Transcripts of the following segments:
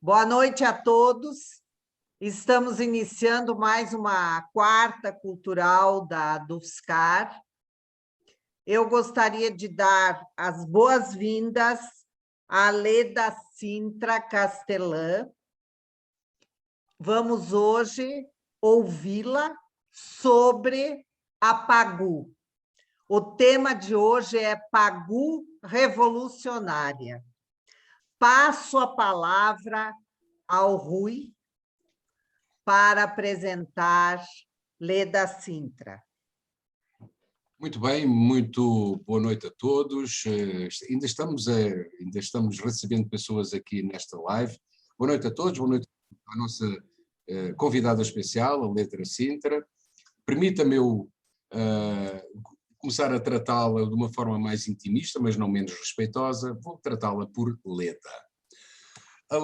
Boa noite a todos. Estamos iniciando mais uma quarta cultural da UFSCar. Eu gostaria de dar as boas-vindas à Leda Sintra Castelã. Vamos hoje ouvi-la sobre a Pagu. O tema de hoje é Pagu Revolucionária. Passo a palavra ao Rui para apresentar Leda Sintra. Muito bem, muito boa noite a todos. Ainda estamos recebendo pessoas aqui nesta live. Boa noite a todos, boa noite à nossa convidada especial, a Leda Sintra. Permita-me eu começar a tratá-la de uma forma mais intimista, mas não menos respeitosa. Vou tratá-la por Leda. A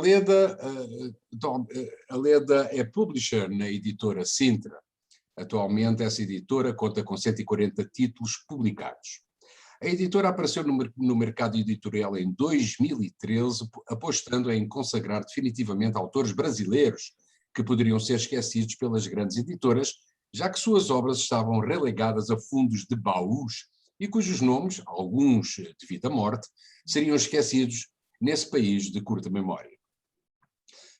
Leda é publisher na editora Sintra. Atualmente, essa editora conta com 140 títulos publicados. A editora apareceu no mercado editorial em 2013, apostando em consagrar definitivamente autores brasileiros que poderiam ser esquecidos pelas grandes editoras, já que suas obras estavam relegadas a fundos de baús e cujos nomes, alguns devido à morte, seriam esquecidos nesse país de curta memória.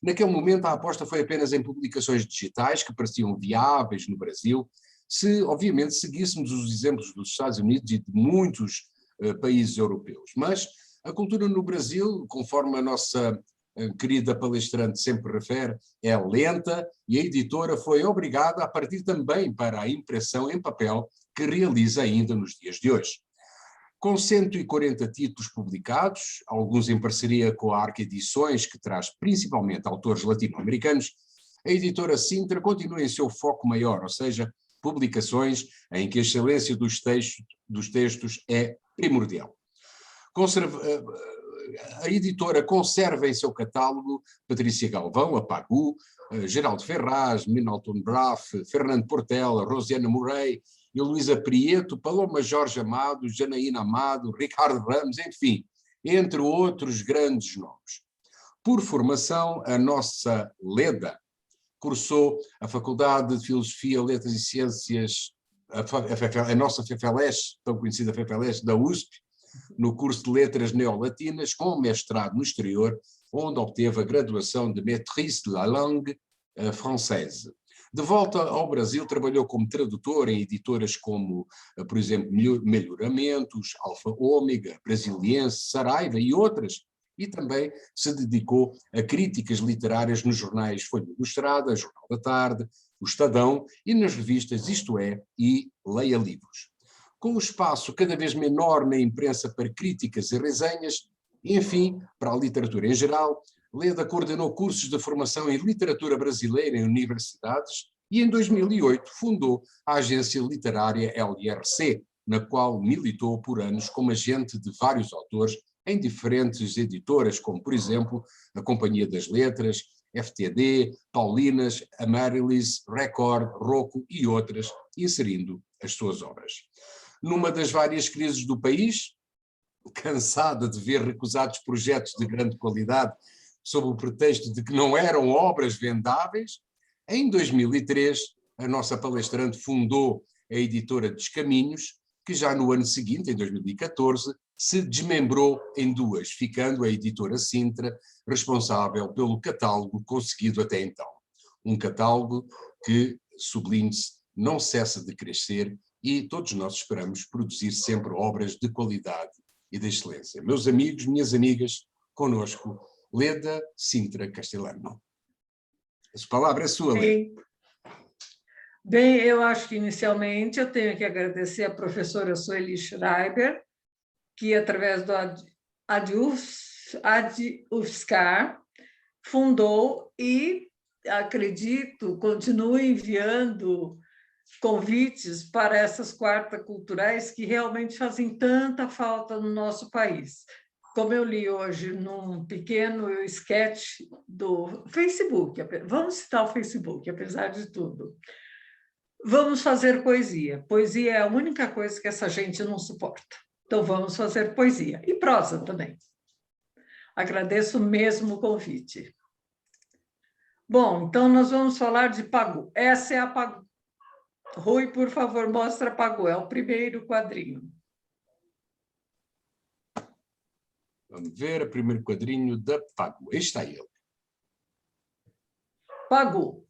Naquele momento, a aposta foi apenas em publicações digitais que pareciam viáveis no Brasil, se, obviamente, seguíssemos os exemplos dos Estados Unidos e de muitos países europeus. Mas a cultura no Brasil, conforme a nossa querida palestrante sempre refere, é lenta e a editora foi obrigada a partir também para a impressão em papel que realiza ainda nos dias de hoje. Com 140 títulos publicados, alguns em parceria com a Arca Edições, que traz principalmente autores latino-americanos, a editora Sintra continua em seu foco maior, ou seja, publicações em que a excelência dos textos é primordial. A editora conserva em seu catálogo Patrícia Galvão, a Pagu, Geraldo Ferraz, Milton Braff, Fernando Portela, Rosiana Murray, Luísa Prieto, Paloma Jorge Amado, Janaína Amado, Ricardo Ramos, enfim, entre outros grandes nomes. Por formação, a nossa Leda cursou a Faculdade de Filosofia, Letras e Ciências, a nossa FEFELES, tão conhecida FEFELES, da USP, no curso de Letras Neolatinas, com mestrado no exterior, onde obteve a graduação de Maîtrise de la Langue Française. De volta ao Brasil, trabalhou como tradutor em editoras como, por exemplo, Melhoramentos, Alfa Ômega, Brasiliense, Saraiva e outras, e também se dedicou a críticas literárias nos jornais Folha Ilustrada, Jornal da Tarde, o Estadão e nas revistas Isto É e Leia Livros. Com um espaço cada vez menor na imprensa para críticas e resenhas, e, enfim, para a literatura em geral, Leda coordenou cursos de formação em literatura brasileira em universidades e, em 2008, fundou a agência literária LRC, na qual militou por anos como agente de vários autores em diferentes editoras, como, por exemplo, a Companhia das Letras, FTD, Paulinas, Amaryllis, Record, Rocco e outras, inserindo as suas obras. Numa das várias crises do país, cansada de ver recusados projetos de grande qualidade sob o pretexto de que não eram obras vendáveis, em 2003 a nossa palestrante fundou a editora Descaminhos, que já no ano seguinte, em 2014, se desmembrou em duas, ficando a editora Sintra responsável pelo catálogo conseguido até então. Um catálogo que, sublinhe-se, não cessa de crescer e todos nós esperamos produzir sempre obras de qualidade e de excelência. Meus amigos, minhas amigas, conosco, Leda Sintra Castelã. A palavra é sua, Leda. Bem, eu acho que inicialmente eu tenho que agradecer à professora Sueli Schreiber, que através do UFSCar fundou e, acredito, continua enviando convites para essas quartas culturais que realmente fazem tanta falta no nosso país. Como eu li hoje num pequeno sketch do Facebook, vamos citar o Facebook, apesar de tudo. Vamos fazer poesia. Poesia é a única coisa que essa gente não suporta. Então, vamos fazer poesia. E prosa também. Agradeço mesmo o convite. Bom, então nós vamos falar de Pagu. Essa é a Pagu. Rui, por favor, mostra a Pagu. É o primeiro quadrinho. Vamos ver o primeiro quadrinho da Pagu. Aí está ele. Pagu.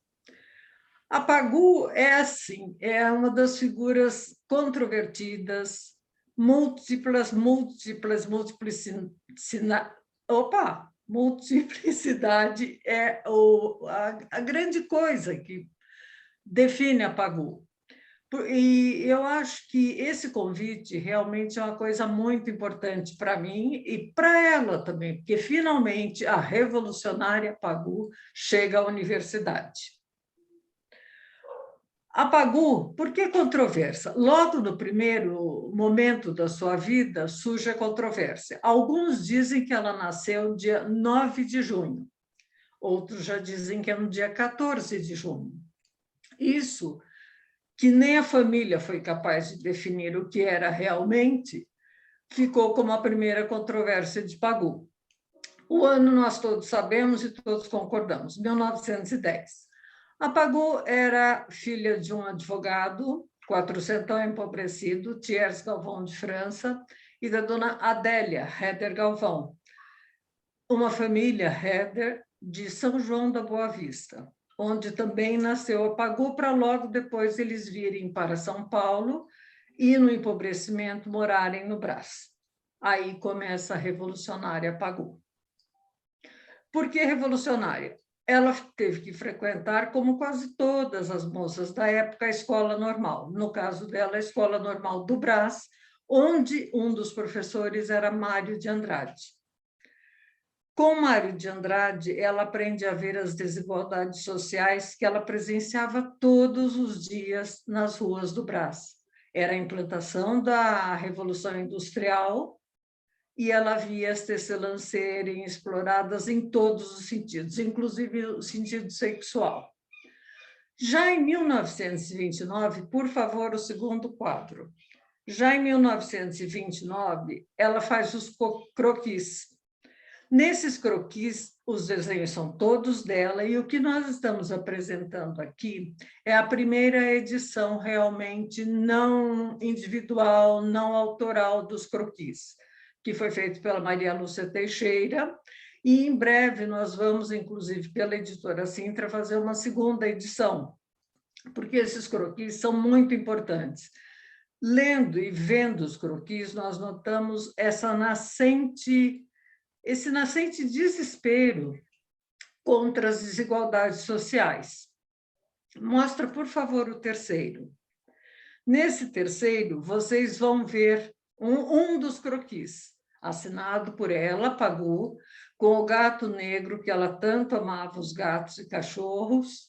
A Pagu é assim, é uma das figuras controvertidas, multiplicidade é a grande coisa que define a Pagu. E eu acho que esse convite realmente é uma coisa muito importante para mim e para ela também, porque finalmente a revolucionária Pagu chega à universidade. A Pagu, por que controvérsia? Logo no primeiro momento da sua vida surge a controvérsia. Alguns dizem que ela nasceu no dia 9 de junho, outros já dizem que é no dia 14 de junho. Isso, que nem a família foi capaz de definir o que era realmente, ficou como a primeira controvérsia de Pagu. O ano nós todos sabemos e todos concordamos, 1910. A Pagu era filha de um advogado, quatrocentão empobrecido, Thiers Galvão de França, e da dona Adélia Heder Galvão, uma família Heder de São João da Boa Vista, onde também nasceu a Pagu, para logo depois eles virem para São Paulo e, no empobrecimento, morarem no Brás. Aí começa a revolucionária Pagu. Por que revolucionária? Ela teve que frequentar, como quase todas as moças da época, a escola normal. No caso dela, a escola normal do Brás, onde um dos professores era Mário de Andrade. Com Mário de Andrade, ela aprende a ver as desigualdades sociais que ela presenciava todos os dias nas ruas do Brás. Era a implantação da Revolução Industrial, e ela via as tecelãs serem exploradas em todos os sentidos, inclusive o sentido sexual. Já em 1929, por favor, o segundo quadro. Já em 1929, ela faz os croquis. Nesses croquis, os desenhos são todos dela, e o que nós estamos apresentando aqui é a primeira edição realmente não individual, não autoral dos croquis, que foi feito pela Maria Lúcia Teixeira, e em breve nós vamos, inclusive, pela editora Sintra, fazer uma segunda edição, porque esses croquis são muito importantes. Lendo e vendo os croquis, nós notamos esse nascente desespero contra as desigualdades sociais. Mostra, por favor, o terceiro. Nesse terceiro, vocês vão ver um dos croquis, assinado por ela, Pagu, com o gato negro, que ela tanto amava, os gatos e cachorros,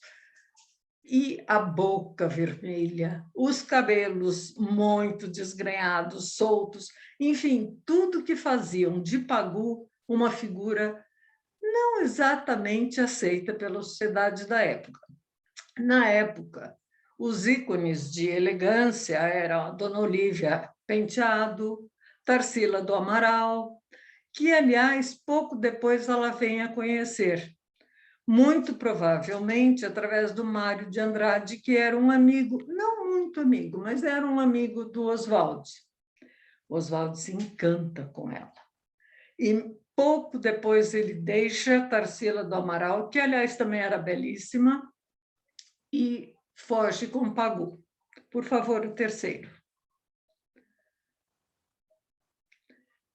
e a boca vermelha, os cabelos muito desgrenhados, soltos, enfim, tudo que faziam de Pagu uma figura não exatamente aceita pela sociedade da época. Na época, os ícones de elegância eram a Dona Olívia Penteado, Tarsila do Amaral, que, aliás, pouco depois ela vem a conhecer, muito provavelmente através do Mário de Andrade, que era um amigo, não muito amigo, mas era um amigo do Oswald. O Oswald se encanta com ela. E pouco depois ele deixa Tarsila do Amaral, que, aliás, também era belíssima, e foge com Pagu. Por favor, o terceiro.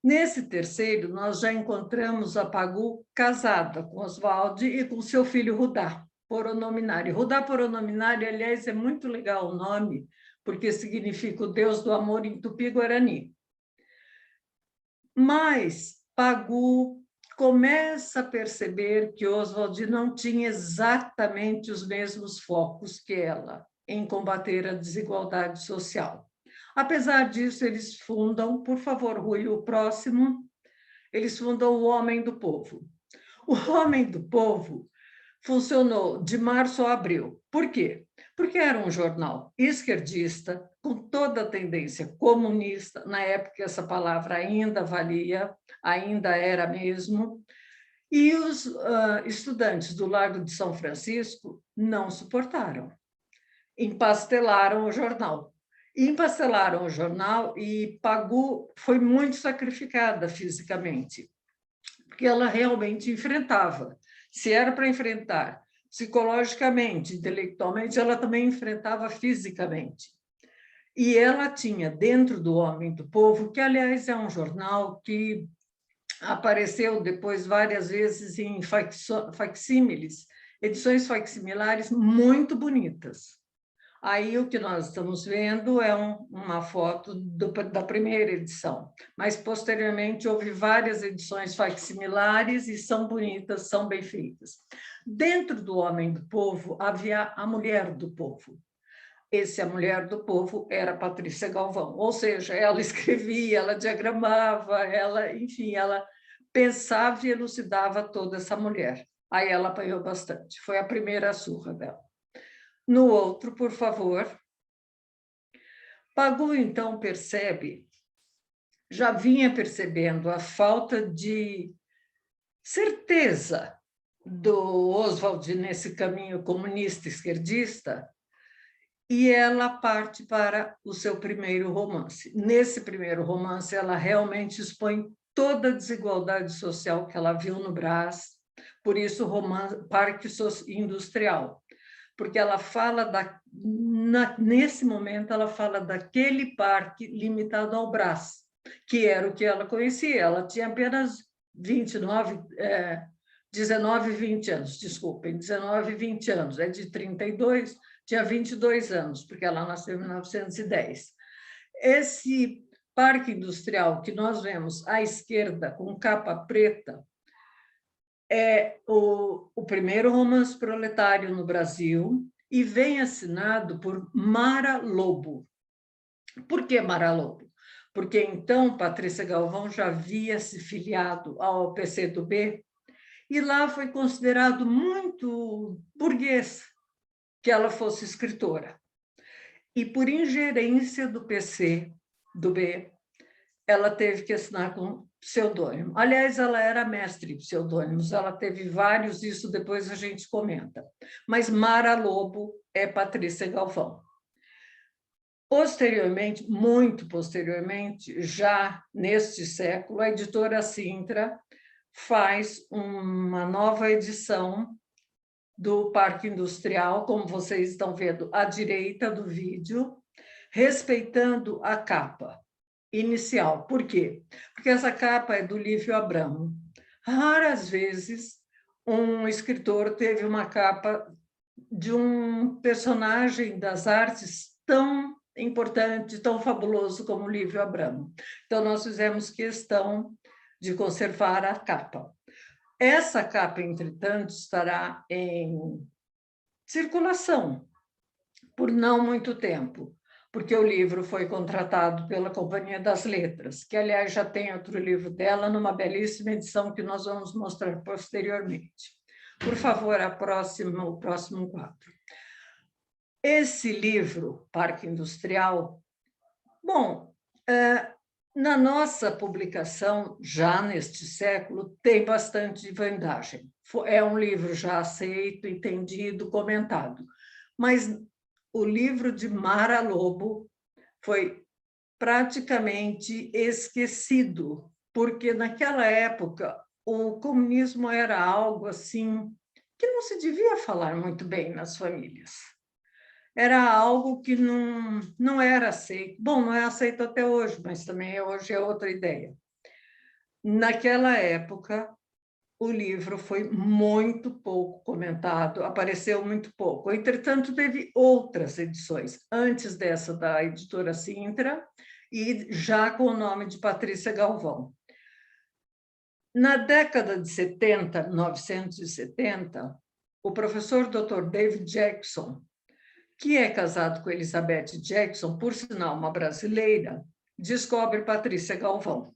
Nesse terceiro, nós já encontramos a Pagu casada com Oswald e com seu filho Rudá, Poronominário. Rudá Poronominário, aliás, é muito legal o nome, porque significa o Deus do amor em Tupi-Guarani. Mas Pagu começa a perceber que Oswald não tinha exatamente os mesmos focos que ela em combater a desigualdade social. Apesar disso, eles fundam, por favor, Rui, o próximo, eles fundam o Homem do Povo. O Homem do Povo funcionou de março a abril. Por quê? Porque era um jornal esquerdista, com toda a tendência comunista, na época essa palavra ainda valia, ainda era mesmo, E os estudantes do Largo de São Francisco não suportaram. Empastelaram o jornal. Empastelaram o jornal e Pagu foi muito sacrificada fisicamente, porque ela realmente enfrentava. Se era para enfrentar psicologicamente, intelectualmente, ela também enfrentava fisicamente. E ela tinha dentro do Homem do Povo, que, aliás, é um jornal que apareceu depois várias vezes em facsímiles, edições facsimilares muito bonitas. Aí o que nós estamos vendo é uma foto da primeira edição, mas posteriormente houve várias edições facsimilares e são bonitas, são bem feitas. Dentro do Homem do Povo havia a Mulher do Povo. A Mulher do Povo era Patrícia Galvão, ou seja, ela escrevia, ela diagramava, enfim, ela pensava e elucidava toda essa mulher. Aí ela apanhou bastante, foi a primeira surra dela. No outro, por favor. Pagu, então, já vinha percebendo a falta de certeza do Oswald nesse caminho comunista esquerdista, e ela parte para o seu primeiro romance. Nesse primeiro romance, ela realmente expõe toda a desigualdade social que ela viu no Brás, por isso Parque Industrial, porque ela fala nesse momento ela fala daquele parque limitado ao Brás, que era o que ela conhecia. Ela tinha apenas 19, 20 anos, desculpem, 19, 20 anos, é de 32, tinha 22 anos, porque ela nasceu em 1910. Esse parque industrial que nós vemos à esquerda, com capa preta, é o primeiro romance proletário no Brasil e vem assinado por Mara Lobo. Por que Mara Lobo? Porque então Patrícia Galvão já havia se filiado ao PCdoB e lá foi considerado muito burguês que ela fosse escritora. E por ingerência do PCdoB, ela teve que assinar com pseudônimo. Aliás, ela era mestre em pseudônimos, ela teve vários, isso depois a gente comenta. Mas Mara Lobo é Patrícia Galvão. Posteriormente, muito posteriormente, já neste século, a editora Sintra faz uma nova edição do Parque Industrial, como vocês estão vendo à direita do vídeo, respeitando a capa inicial. Por quê? Porque essa capa é do Lívio Abramo. Raras vezes um escritor teve uma capa de um personagem das artes tão importante, tão fabuloso como o Lívio Abramo. Então, nós fizemos questão de conservar a capa. Essa capa, entretanto, estará em circulação por não muito tempo, porque o livro foi contratado pela Companhia das Letras, que, aliás, já tem outro livro dela, numa belíssima edição que nós vamos mostrar posteriormente. Por favor, o próximo quadro. Esse livro, Parque Industrial, bom, na nossa publicação, já neste século, tem bastante vandagem. É um livro já aceito, entendido, comentado. Mas o livro de Mara Lobo foi praticamente esquecido, porque naquela época o comunismo era algo assim que não se devia falar muito bem nas famílias. Era algo que não era aceito. Bom, não é aceito até hoje, mas também hoje é outra ideia. Naquela época, o livro foi muito pouco comentado, apareceu muito pouco. Entretanto, teve outras edições, antes dessa da editora Sintra, e já com o nome de Patrícia Galvão. Na década de 70, 1970, o professor Dr. David Jackson, que é casado com Elizabeth Jackson, por sinal uma brasileira, descobre Patrícia Galvão.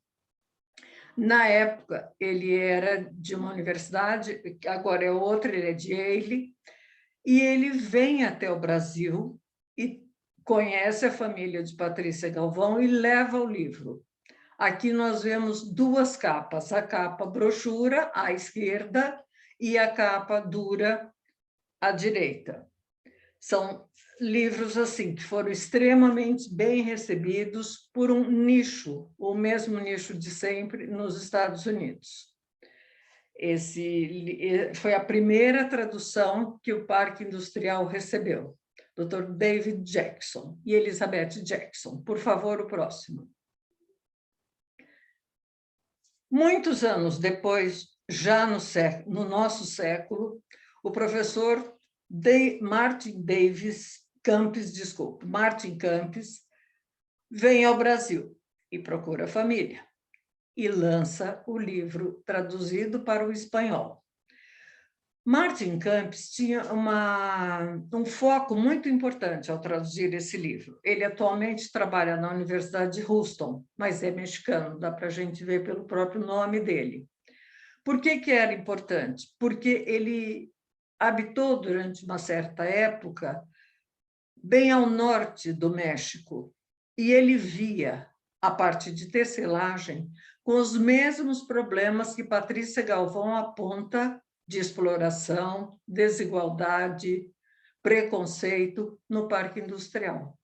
Na época, ele era de uma universidade, agora é outra, ele é de Yale, e ele vem até o Brasil e conhece a família de Patrícia Galvão e leva o livro. Aqui nós vemos duas capas, a capa brochura à esquerda e a capa dura à direita. São livros assim que foram extremamente bem recebidos por um nicho, o mesmo nicho de sempre nos Estados Unidos. Esse foi a primeira tradução que o Parque Industrial recebeu. Dr. David Jackson e Elizabeth Jackson. Por favor, o próximo. Muitos anos depois, já no nosso século, o professor Martin Campes, vem ao Brasil e procura a família e lança o livro traduzido para o espanhol. Martin Campes tinha um foco muito importante ao traduzir esse livro. Ele atualmente trabalha na Universidade de Houston, mas é mexicano, dá para a gente ver pelo próprio nome dele. Por que era importante? Porque ele habitou durante uma certa época bem ao norte do México e ele via a parte de tecelagem com os mesmos problemas que Patrícia Galvão aponta de exploração, desigualdade, preconceito no Parque Industrial.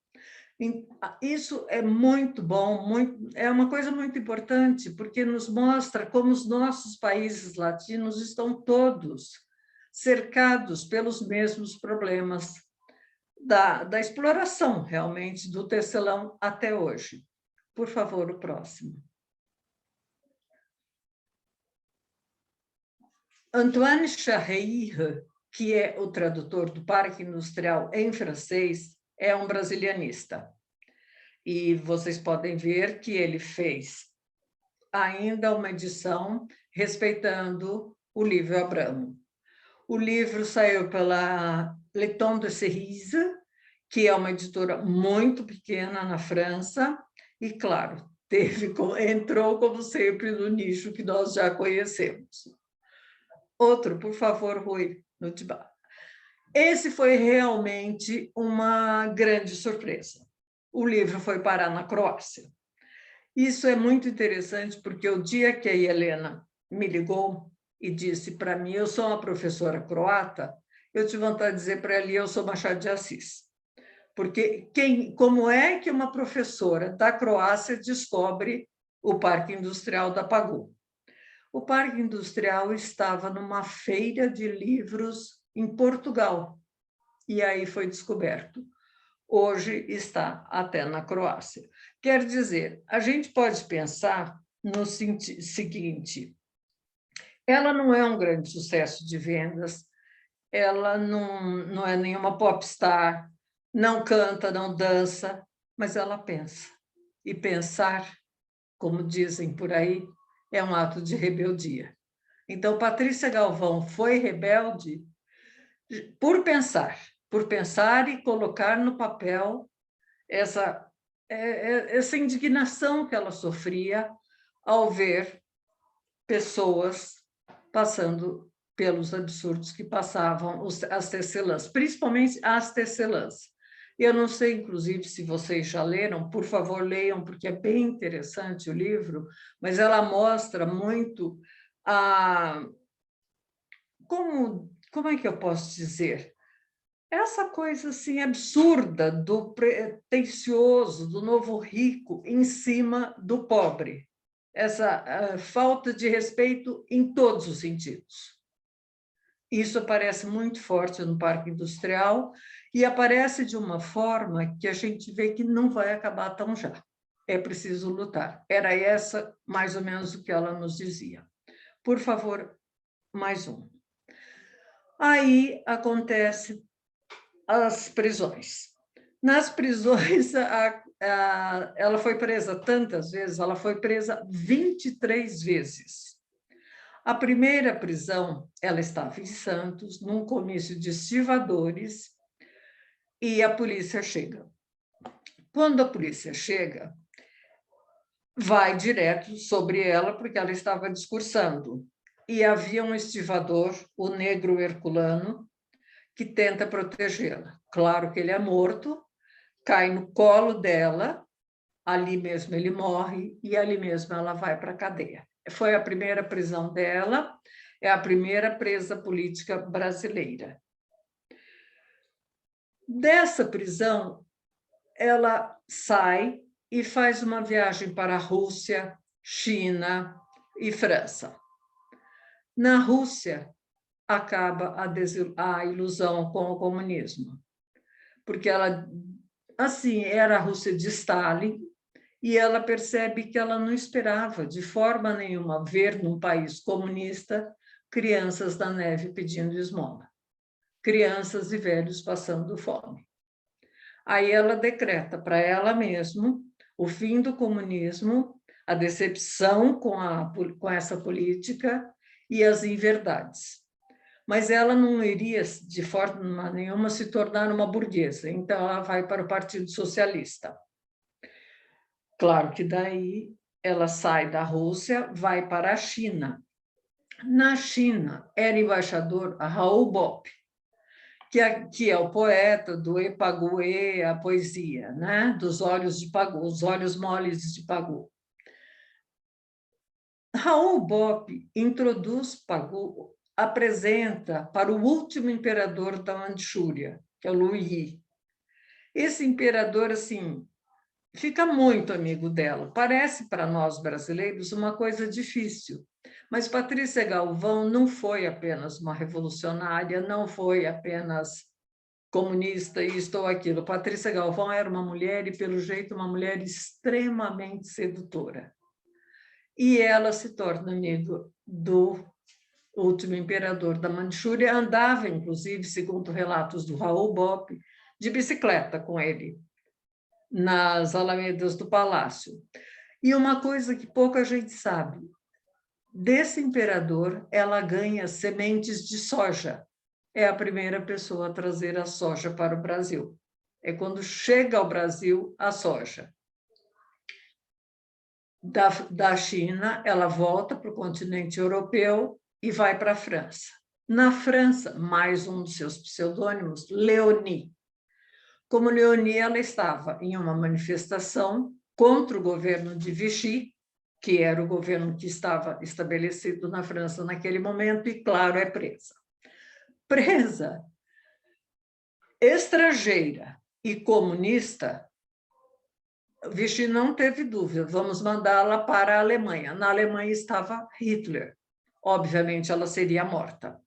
Isso é muito bom, é uma coisa muito importante, porque nos mostra como os nossos países latinos estão todos cercados pelos mesmos problemas da exploração, realmente, do tecelão até hoje. Por favor, o próximo. Antoine Charreire, que é o tradutor do Parque Industrial em francês, é um brasilianista. E vocês podem ver que ele fez ainda uma edição respeitando o livro Abramo. O livro saiu pela Letton de Cerise, que é uma editora muito pequena na França, e, claro, entrou, como sempre, no nicho que nós já conhecemos. Outro, por favor, Rui, no Tibá. Esse foi realmente uma grande surpresa. O livro foi parar na Croácia. Isso é muito interessante, porque o dia que a Helena me ligou e disse para mim, eu sou uma professora croata, eu tive vontade de dizer para ela, eu sou Machado de Assis. Porque como é que uma professora da Croácia descobre o Parque Industrial da Pagu? O Parque Industrial estava numa feira de livros em Portugal, e aí foi descoberto. Hoje está até na Croácia. Quer dizer, a gente pode pensar no seguinte, ela não é um grande sucesso de vendas, ela não é nenhuma popstar, não canta, não dança, mas ela pensa. E pensar, como dizem por aí, é um ato de rebeldia. Então, Patrícia Galvão foi rebelde por pensar e colocar no papel essa indignação que ela sofria ao ver pessoas passando pelos absurdos que passavam as tecelãs, principalmente as tecelãs. Eu não sei, inclusive, se vocês já leram, por favor, leiam, porque é bem interessante o livro, mas ela mostra muito como é que eu posso dizer? Essa coisa assim absurda do pretensioso, do novo rico em cima do pobre. Essa falta de respeito em todos os sentidos. Isso aparece muito forte no Parque Industrial e aparece de uma forma que a gente vê que não vai acabar tão já. É preciso lutar. Era essa, mais ou menos, o que ela nos dizia. Por favor, mais um. Aí acontece as prisões. Nas prisões, ela foi presa tantas vezes, ela foi presa 23 vezes. A primeira prisão, ela estava em Santos, num comício de estivadores, e a polícia chega. Quando a polícia chega, vai direto sobre ela, porque ela estava discursando. E havia um estivador, o negro herculano, que tenta protegê-la. Claro que ele é morto, cai no colo dela ali mesmo ele morre e ali mesmo ela vai para a cadeia. Foi a primeira prisão dela, é a primeira presa política brasileira. Dessa prisão, ela sai e faz uma viagem para a Rússia, China e França. Na Rússia, acaba a ilusão com o comunismo, porque ela, assim, era a Rússia de Stalin, e ela percebe que ela não esperava, de forma nenhuma, ver num país comunista crianças na neve pedindo esmola, crianças e velhos passando fome. Aí ela decreta para ela mesma o fim do comunismo, a decepção com essa política e as inverdades. Mas ela não iria, de forma nenhuma, se tornar uma burguesa. Então, ela vai para o Partido Socialista. Claro que daí ela sai da Rússia, vai para a China. Na China, era embaixador Raoul Bop, que é o poeta do Epaguê, a poesia, né? Dos olhos de Pagô, os olhos moles de Pagô. Raoul Bop introduz Pagô, apresenta para o último imperador da Manchúria, que é o Lu Yi. Esse imperador, assim, fica muito amigo dela. Parece para nós brasileiros uma coisa difícil, mas Patrícia Galvão não foi apenas uma revolucionária, não foi apenas comunista, isto ou aquilo. Patrícia Galvão era uma mulher, e pelo jeito, uma mulher extremamente sedutora. E ela se torna amigo do último imperador da Manchúria, andava, inclusive, segundo relatos do Raoul Bop, de bicicleta com ele, nas alamedas do palácio. E uma coisa que pouca gente sabe, desse imperador, ela ganha sementes de soja. É a primeira pessoa a trazer a soja para o Brasil. É quando chega ao Brasil a soja. Da China, ela volta para o continente europeu e vai para a França. Na França, mais um dos seus pseudônimos, Léonie. Como Léonie, ela estava em uma manifestação contra o governo de Vichy, que era o governo que estava estabelecido na França naquele momento, e, claro, é presa. Presa, estrangeira e comunista, Vichy não teve dúvida, vamos mandá-la para a Alemanha. Na Alemanha estava Hitler. Obviamente, ela seria morta.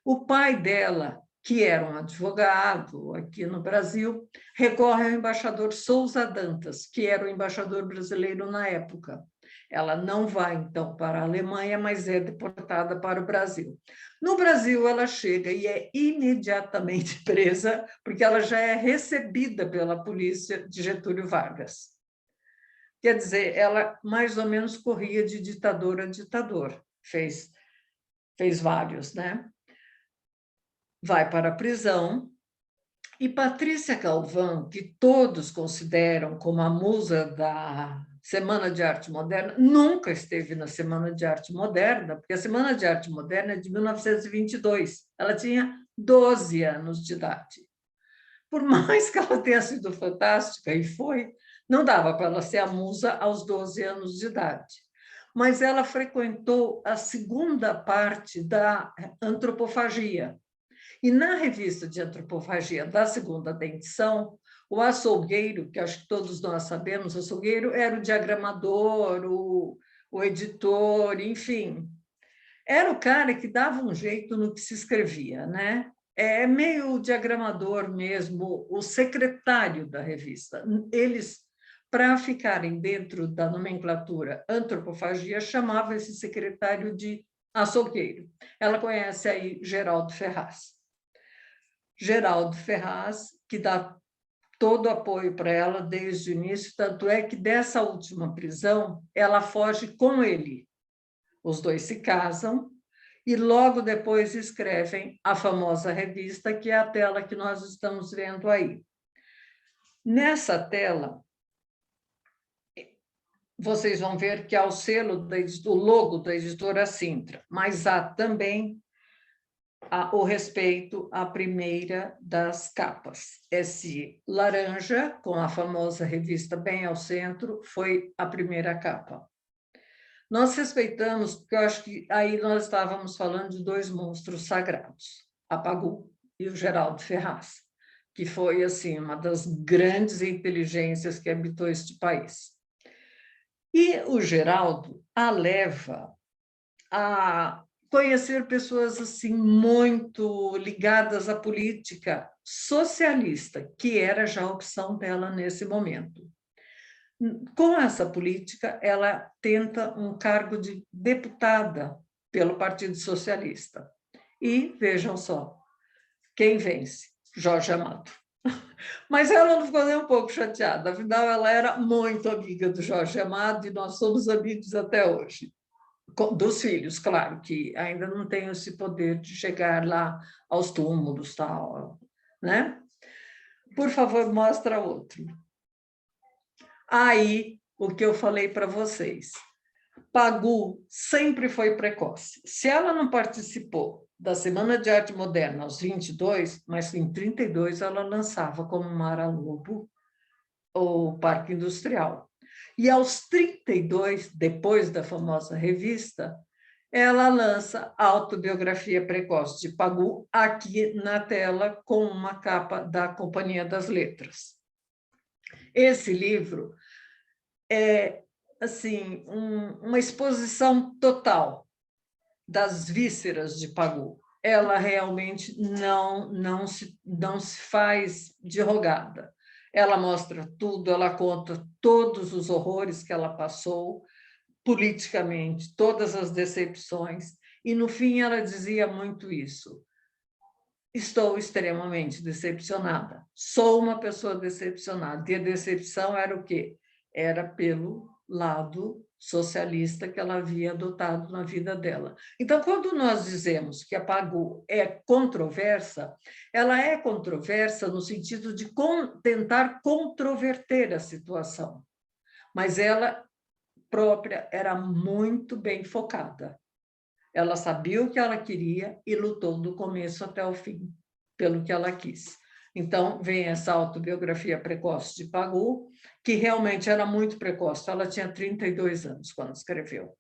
O pai dela, que era um advogado aqui no Brasil, recorre ao embaixador Souza Dantas, que era o embaixador brasileiro na época. Ela não vai, então, para a Alemanha, mas é deportada para o Brasil. No Brasil, ela chega e é imediatamente presa, porque ela já é recebida pela polícia de Getúlio Vargas. Quer dizer, ela mais ou menos corria de ditador a ditador, fez vários, né? Vai para a prisão, e Patrícia Galvão, que todos consideram como a musa da Semana de Arte Moderna, nunca esteve na Semana de Arte Moderna, porque a Semana de Arte Moderna é de 1922. Ela tinha 12 anos de idade. Por mais que ela tenha sido fantástica, e foi, não dava para ela ser a musa aos 12 anos de idade. Mas ela frequentou a segunda parte da antropofagia. E na revista de antropofagia da segunda edição, o açougueiro, que acho que todos nós sabemos, o açougueiro era o diagramador, o editor, enfim. Era o cara que dava um jeito no que se escrevia, né? É meio diagramador mesmo, o secretário da revista. Eles, para ficarem dentro da nomenclatura antropofagia, chamavam esse secretário de açougueiro. Ela conhece aí Geraldo Ferraz. Geraldo Ferraz, que dá todo o apoio para ela desde o início, tanto é que dessa última prisão ela foge com ele. Os dois se casam e logo depois escrevem a famosa revista, que é a tela que nós estamos vendo aí. Nessa tela, vocês vão ver que há o selo, o logo da editora Sintra, mas há também o respeito à primeira das capas. Esse laranja, com a famosa revista bem ao centro, foi a primeira capa. Nós respeitamos, porque eu acho que aí nós estávamos falando de dois monstros sagrados, a Pagu e o Geraldo Ferraz, que foi assim uma das grandes inteligências que habitou este país. E o Geraldo a leva a conhecer pessoas assim muito ligadas à política socialista, que era já a opção dela nesse momento. Com essa política, ela tenta um cargo de deputada pelo Partido Socialista. E, vejam só, quem vence? Jorge Amado. Mas ela não ficou nem um pouco chateada, afinal, ela era muito amiga do Jorge Amado e nós somos amigos até hoje. Dos filhos, claro, que ainda não tem esse poder de chegar lá aos túmulos, tal, né? Por favor, mostra outro. Aí, o que eu falei para vocês. Pagu sempre foi precoce. Se ela não participou da Semana de Arte Moderna aos 22, mas em 32 ela lançava como Mara Lobo o Parque Industrial. E aos 32, depois da famosa revista, ela lança a Autobiografia Precoce de Pagu aqui na tela com uma capa da Companhia das Letras. Esse livro é assim uma exposição total das vísceras de Pagu. Ela realmente não se faz de rogada. Ela mostra tudo, ela conta todos os horrores que ela passou politicamente, todas as decepções, e no fim ela dizia muito isso. Estou extremamente decepcionada. Sou uma pessoa decepcionada. E a decepção era o quê? Era pelo lado socialista que ela havia adotado na vida dela. Então, quando nós dizemos que a Pagu é controversa, ela é controversa no sentido de tentar controverter a situação. Mas ela própria era muito bem focada. Ela sabia o que ela queria e lutou do começo até o fim pelo que ela quis. Então, vem essa autobiografia precoce de Pagu, que realmente era muito precoce. Ela tinha 32 anos quando escreveu.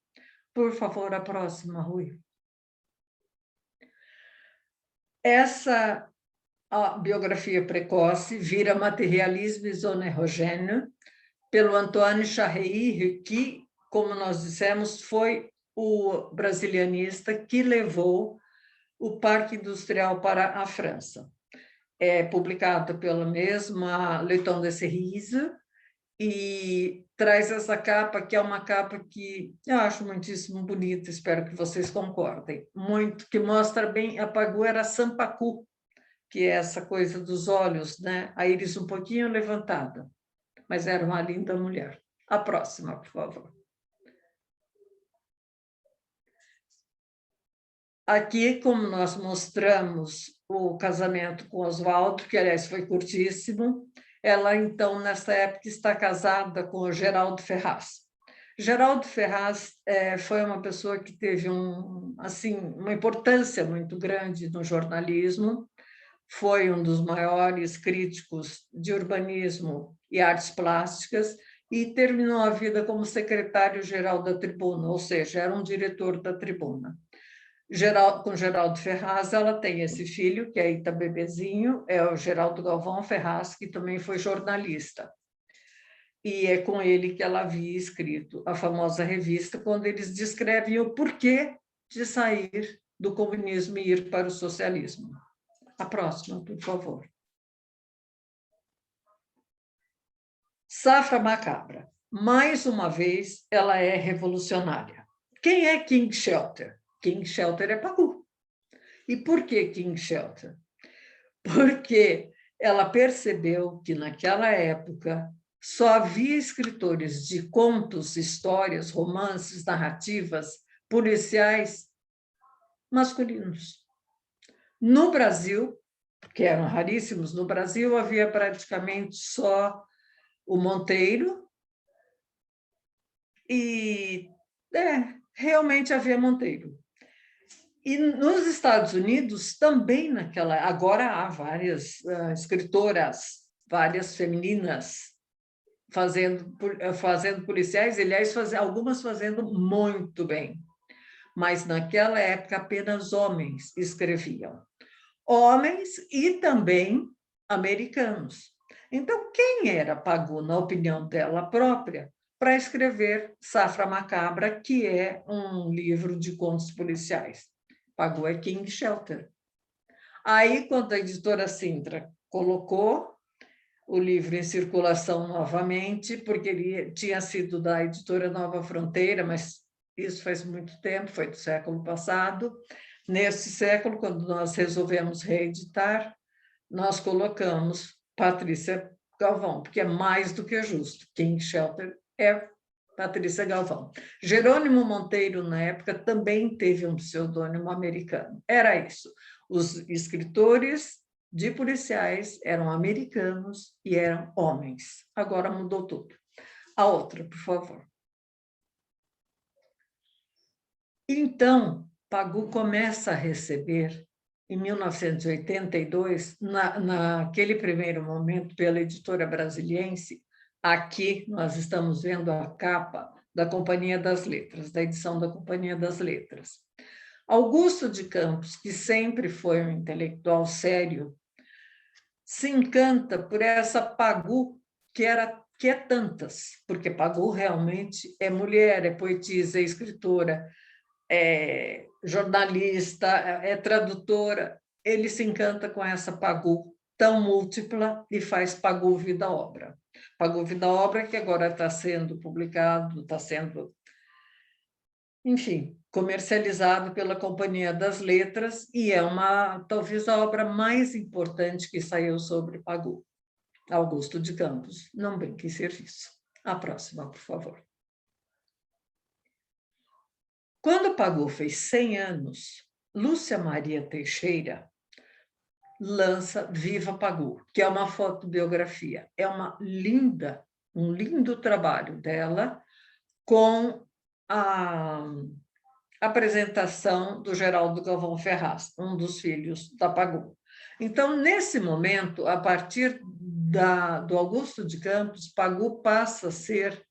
Por favor, a próxima, Rui. Essa biografia precoce vira Materialismo Isonerogêneo, pelo Antoine Charrey, que, como nós dissemos, foi o brasilianista que levou o Parque Industrial para a França. É publicado pela mesma Le Temps de Cerise e traz essa capa, que é uma capa que eu acho muitíssimo bonita, espero que vocês concordem, muito, que mostra bem, a Pagu era Sampaku, que é essa coisa dos olhos, né? A íris um pouquinho levantada, mas era uma linda mulher. A próxima, por favor. Aqui, como nós mostramos o casamento com Oswaldo, que, aliás, foi curtíssimo, ela, então, nessa época, está casada com o Geraldo Ferraz. Geraldo Ferraz foi uma pessoa que teve uma importância muito grande no jornalismo, foi um dos maiores críticos de urbanismo e artes plásticas e terminou a vida como secretário-geral da Tribuna, ou seja, era um diretor da Tribuna. Com Geraldo Ferraz, ela tem esse filho, que aí está bebezinho, é o Geraldo Galvão Ferraz, que também foi jornalista. E é com ele que ela havia escrito a famosa revista, quando eles descrevem o porquê de sair do comunismo e ir para o socialismo. A próxima, por favor. Safra Macabra. Mais uma vez, ela é revolucionária. Quem é King Shelter? King Shelter é Pagu. E por que King Shelter? Porque ela percebeu que, naquela época, só havia escritores de contos, histórias, romances, narrativas, policiais masculinos. No Brasil, que eram raríssimos, no Brasil havia praticamente só o Monteiro e realmente havia Monteiro. E nos Estados Unidos também agora há várias escritoras, várias femininas fazendo policiais, aliás, algumas fazendo muito bem. Mas naquela época apenas homens escreviam. Homens e também americanos. Então, quem era Pagou, na opinião dela própria, para escrever Safra Macabra, que é um livro de contos policiais? Pagou é King Shelter. Aí, quando a editora Sintra colocou o livro em circulação novamente, porque ele tinha sido da editora Nova Fronteira, mas isso faz muito tempo, foi do século passado. Nesse século, quando nós resolvemos reeditar, nós colocamos Patrícia Galvão, porque é mais do que justo. King Shelter é Patrícia Galvão. Jerônimo Monteiro, na época, também teve um pseudônimo americano. Era isso. Os escritores de policiais eram americanos e eram homens. Agora mudou tudo. A outra, por favor. Então, Pagou começa a receber, em 1982, naquele primeiro momento, pela editora Brasiliense, aqui nós estamos vendo a capa da Companhia das Letras, da edição da Companhia das Letras. Augusto de Campos, que sempre foi um intelectual sério, se encanta por essa Pagou, que é tantas, porque Pagou realmente é mulher, é poetisa, é escritora, é jornalista, é tradutora. Ele se encanta com essa Pagou tão múltipla e faz Pagou Vida Obra. Pagou Vida Obra, que agora está sendo publicado, está sendo, enfim, comercializado pela Companhia das Letras, e é talvez a obra mais importante que saiu sobre Pagou. Augusto de Campos, não brinque em serviço. A próxima, por favor. Quando Pagou fez 100 anos, Lúcia Maria Teixeira lança Viva Pagou, que é uma fotobiografia. É um lindo trabalho dela com a apresentação do Geraldo Galvão Ferraz, um dos filhos da Pagou. Então, nesse momento, a partir do Augusto de Campos, Pagou passa a ser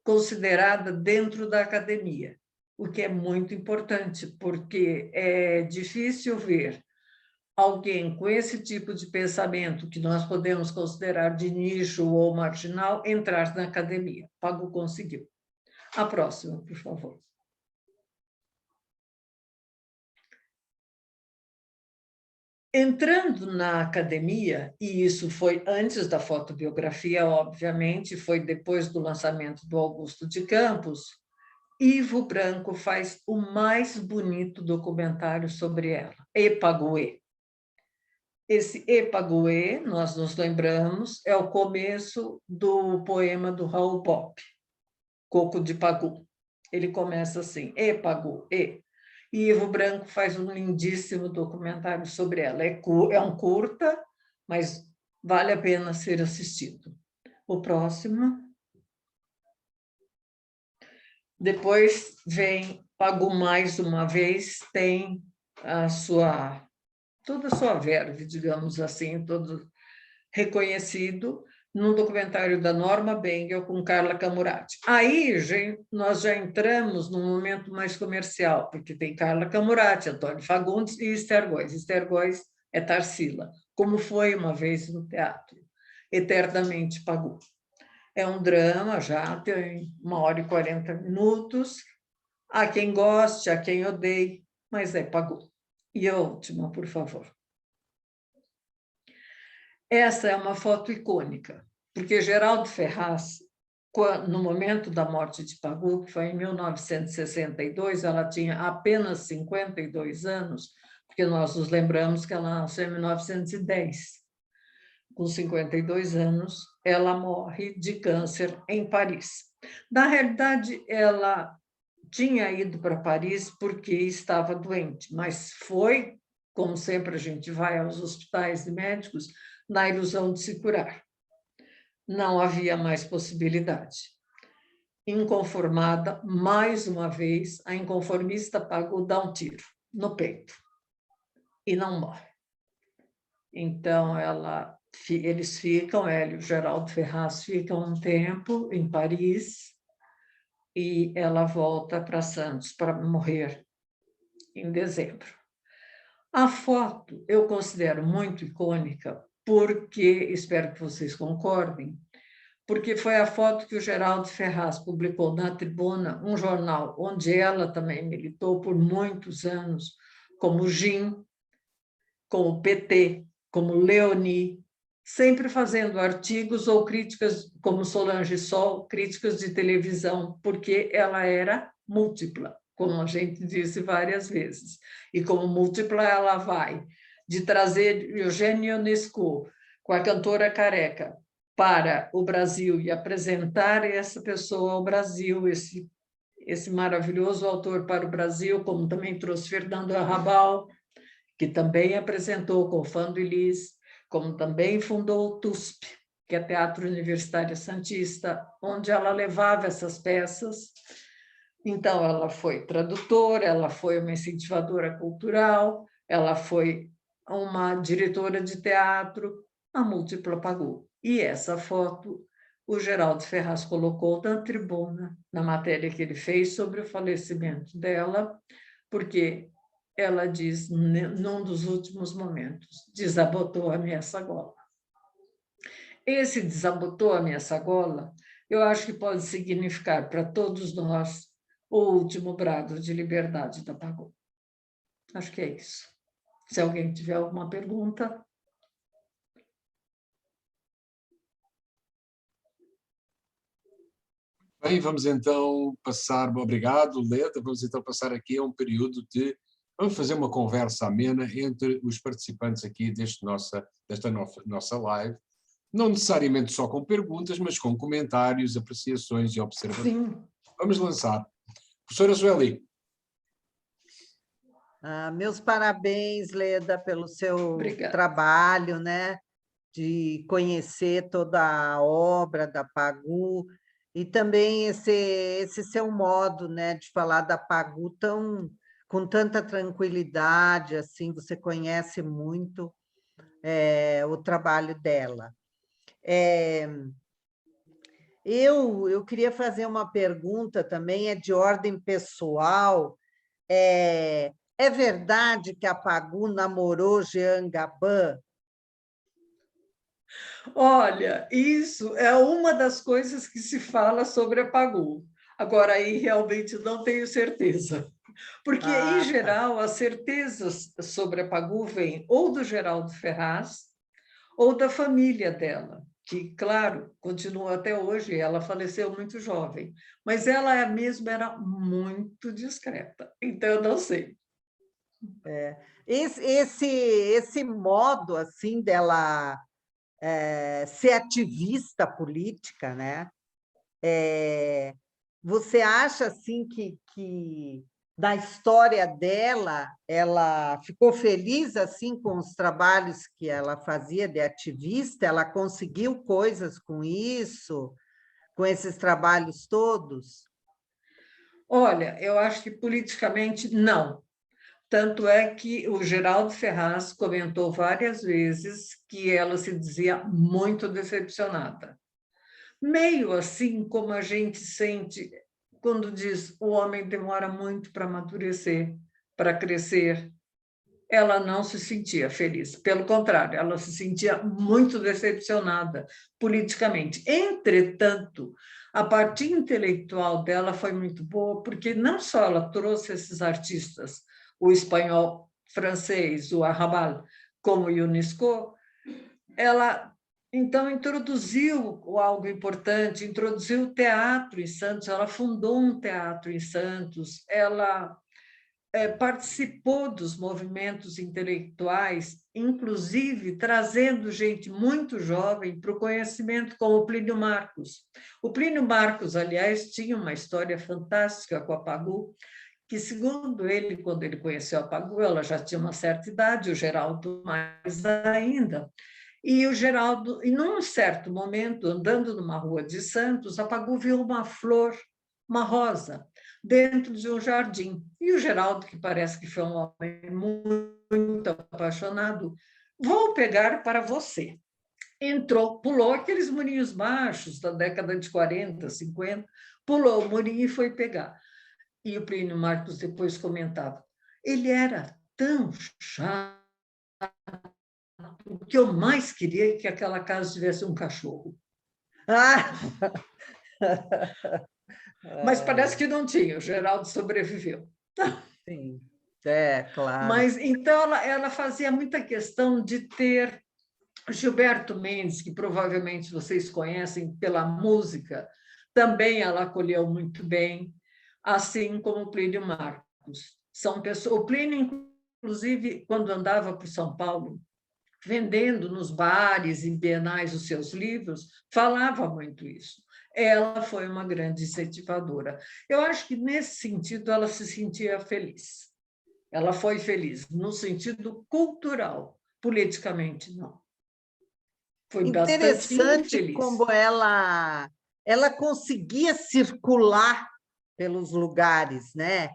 considerada dentro da academia, o que é muito importante, porque é difícil ver alguém com esse tipo de pensamento, que nós podemos considerar de nicho ou marginal, entrar na academia. Pagou conseguiu. A próxima, por favor. Entrando na academia, e isso foi antes da fotobiografia, obviamente, foi depois do lançamento do Augusto de Campos, Ivo Branco faz o mais bonito documentário sobre ela, Epagoué. Esse Epagoué, nós nos lembramos, é o começo do poema do Raul Pop, Coco de Pagou. Ele começa assim, Epagoué. E Ivo Branco faz um lindíssimo documentário sobre ela. É um curta, mas vale a pena ser assistido. O próximo. Depois vem Pagou mais uma vez, tem toda a sua verve, digamos assim, todo reconhecido, num documentário da Norma Bengel com Carla Camurati. Aí nós já entramos num momento mais comercial, porque tem Carla Camurati, Antônio Fagundes e Esther Góes. Esther Góes é Tarsila, como foi uma vez no teatro, Eternamente Pagou. É um drama, já tem 1h40. Há quem goste, há quem odeie, mas Pagou. E a última, por favor. Essa é uma foto icônica, porque Geraldo Ferraz, no momento da morte de Pagou, que foi em 1962, ela tinha apenas 52 anos, porque nós nos lembramos que ela nasceu em 1910. Com 52 anos, ela morre de câncer em Paris. Na realidade, ela tinha ido para Paris porque estava doente, mas foi, como sempre a gente vai aos hospitais e médicos, na ilusão de se curar. Não havia mais possibilidade. Inconformada, mais uma vez, a inconformista Pagou dá um tiro. no peito e não morre. Então, eles ficam, ela e o Geraldo Ferraz ficam um tempo em Paris e ela volta para Santos para morrer em dezembro. A foto eu considero muito icônica porque, espero que vocês concordem, porque foi a foto que o Geraldo Ferraz publicou na Tribuna, um jornal onde ela também militou por muitos anos, como Jim, como PT, como Leoni, sempre fazendo artigos ou críticas, como Solange Sol, críticas de televisão, porque ela era múltipla, como a gente disse várias vezes. E como múltipla, ela vai de trazer Eugênie Ionesco com a cantora Careca para o Brasil e apresentar essa pessoa ao Brasil, esse maravilhoso autor para o Brasil, como também trouxe Fernando Arrabal, que também apresentou com o Fando Elis, como também fundou o TUSP, que é Teatro Universitário Santista, onde ela levava essas peças. Então, ela foi tradutora, ela foi uma incentivadora cultural, ela foi uma diretora de teatro, a múltipla pagou. E essa foto o Geraldo Ferraz colocou na Tribuna, na matéria que ele fez sobre o falecimento dela, porque ela diz, num dos últimos momentos, desabotou a minha sagola. Esse desabotou a minha sagola, eu acho que pode significar para todos nós o último brado de liberdade da Pagô. Acho que é isso. Se alguém tiver alguma pergunta. Bem, vamos então passar, obrigado, Leda, vamos então passar aqui a um período vamos fazer uma conversa amena entre os participantes aqui desta nossa live, não necessariamente só com perguntas, mas com comentários, apreciações e observações. Sim. Vamos lançar. Professora Sueli. Meus parabéns, Leda, pelo seu Obrigada. trabalho, né? De conhecer toda a obra da Pagô e também esse seu modo, né, de falar da Pagô com tanta tranquilidade, assim, você conhece muito o trabalho dela. Eu queria fazer uma pergunta também, é de ordem pessoal. É verdade que a Pagô namorou Jean Gabin? Olha, isso é uma das coisas que se fala sobre a Pagô. Agora, aí realmente não tenho certeza. Porque, em Tá. geral, as certezas sobre a Pagô vêm ou do Geraldo Ferraz ou da família dela, que, claro, continua até hoje, ela faleceu muito jovem, mas ela mesma era muito discreta, então eu não sei. Esse modo assim dela ser ativista política, né? Você acha assim que na história dela ela ficou feliz assim com os trabalhos que ela fazia de ativista? Ela conseguiu coisas com isso, com esses trabalhos todos? Olha, eu acho que politicamente não. Tanto é que o Geraldo Ferraz comentou várias vezes que ela se dizia muito decepcionada. Meio assim como a gente sente quando diz o homem demora muito para amadurecer, para crescer. Ela não se sentia feliz, pelo contrário, ela se sentia muito decepcionada politicamente. Entretanto, a parte intelectual dela foi muito boa, porque não só ela trouxe esses artistas, o espanhol, francês, o Arrabal, como o Ionesco, ela então introduziu algo importante, introduziu o teatro em Santos, ela fundou um teatro em Santos, ela participou dos movimentos intelectuais, inclusive trazendo gente muito jovem para o conhecimento, como o Plínio Marcos. O Plínio Marcos, aliás, tinha uma história fantástica com a Pagô, que, segundo ele, quando ele conheceu a Pagô, ela já tinha uma certa idade, o Geraldo mais ainda. E o Geraldo, e num certo momento, andando numa rua de Santos, a Pagô viu uma flor, uma rosa, dentro de um jardim. E o Geraldo, que parece que foi um homem muito apaixonado, vou pegar para você. Entrou, pulou aqueles murinhos baixos da década de 40, 50, pulou o murinho e foi pegar. E o Plínio Marcos depois comentava, ele era tão chato, o que eu mais queria é que aquela casa tivesse um cachorro. Ah! Mas parece que não tinha, o Geraldo sobreviveu. Sim, claro. Mas então ela fazia muita questão de ter Gilberto Mendes, que provavelmente vocês conhecem pela música, também ela acolheu muito bem, assim como o Plínio Marcos. São pessoas, o Plínio, inclusive, quando andava por São Paulo, vendendo nos bares e bienais os seus livros, falava muito isso. Ela foi uma grande incentivadora. Eu acho que, nesse sentido, ela se sentia feliz. Ela foi feliz, no sentido cultural, politicamente, não. Foi bastante Interessante infeliz. como ela conseguia circular pelos lugares, né?